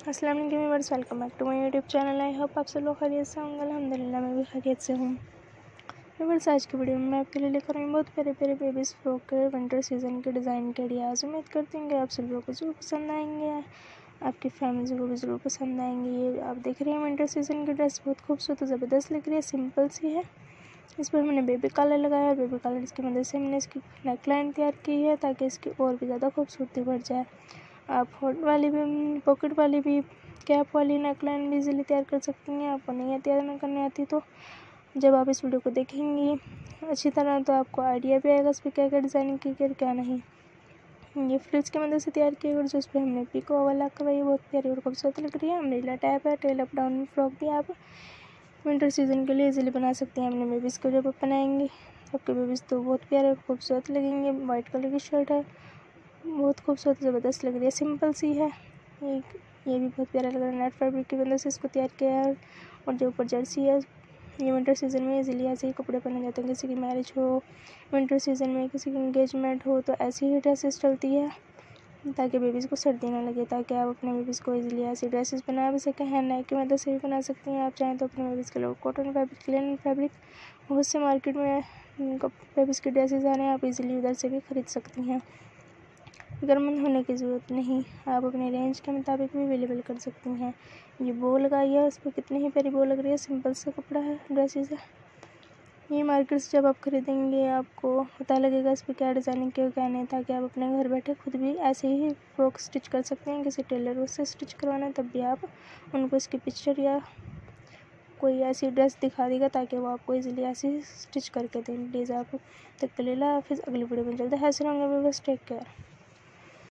अस्सलाम वालेकुम viewers, welcome back to my YouTube channel. I hope आप सब लोग खैरियत से होंगे। अल्हम्दुलिल्लाह मैं भी खैरियत से हूँ। व्यूअर्स, आज की वीडियो में मैं आपके लिए लेकर आई हूँ बहुत प्यारे प्यारे बेबीज़ फ्रॉक के विंटर सीजन के डिज़ाइन के आइडियाज़। उम्मीद करती हूँ कि आप सब लोगों को ज़रूर पसंद आएंगे, आपकी फैमिली को भी ज़रूर पसंद आएंगे। ये आप देख रहे हैं विंटर सीजन की ड्रेस बहुत खूबसूरत ज़बरदस्त लग रही है, सिंपल सी है। इस पर हमने बेबी कलर लगाया और बेबी कलर की मदद से हमने इसकी नेक लाइन तैयार की है ताकि इसकी और भी ज़्यादा खूबसूरती बढ़ जाए। आप होट वाली भी, पॉकेट वाली भी, कैप वाली नेक लाइन भी इजीली तैयार कर सकती हैं। आपको नहीं तैयार करनी आती तो जब आप इस वीडियो को देखेंगी अच्छी तरह तो आपको आइडिया भी आएगा इस पर क्या क्या डिज़ाइनिंग की और क्या नहीं। ये फ्रिज की मदद से तैयार की और जो उस पर हमने पिको वाला करवाई बहुत प्यारी और खूबसूरत लग रही है। अम्ब्रेला टाइप है, टेल अप डाउन फ्रॉक भी आप विंटर सीजन के लिए इजीली बना सकते हैं। अपने बेबीज़ को जब आप बनाएंगे आपके बेबीज़ तो बहुत प्यारे और खूबसूरत लगेंगे। वाइट कलर की शर्ट है, बहुत खूबसूरत ज़बरदस्त लग रही है, सिंपल सी है। ये भी बहुत प्यारा लग रहा है। नेट फैब्रिक की वजह से इसको तैयार किया है। और जो ऊपर जर्सी है, ये विंटर सीज़न में इजीली ऐसे ही कपड़े पहने जाते हैं। किसी की मैरिज हो, विंटर सीज़न में किसी की इंगेजमेंट हो तो ऐसी ही ड्रेसेस चलती है ताकि बेबीज़ को सर्दी ना लगे, ताकि आप अपने बेबीज़ को इजीली ऐसी ड्रेसेस बना भी सकें। हैंड नेक की मदद से भी बना सकती हैं। आप चाहें तो अपने बेबीज़ के लिए कॉटन फैब्रिक, लिनन फैब्रिक, बहुत से मार्केट में बेबीज़ की ड्रेसेस आ रहे हैं, आप इजीली उधर से भी ख़रीद सकती हैं। फिक्रमंद होने की ज़रूरत नहीं, आप अपने रेंज के मुताबिक भी अवेलेबल कर सकती हैं। ये बो लगाई है, उस पर कितनी ही प्यारी बो लग रही है, सिंपल सा कपड़ा है, ड्रेसेस है। ये मार्केट से जब आप खरीदेंगे आपको पता लगेगा इस पर क्या डिज़ाइनिंग क्यों क्या नहीं, ताकि आप अपने घर बैठे खुद भी ऐसे ही फ्रॉक स्टिच कर सकते हैं। किसी टेलर से स्टिच करवाना तब भी आप उनको इसकी पिक्चर या कोई ऐसी ड्रेस दिखा देगा ताकि वो आपको इजीली ऐसी स्टिच करके दें। प्लीज़ आप तक के लिए फिर अगली वीडियो में जल्द हाजिर होंगे। बस टेक केयर।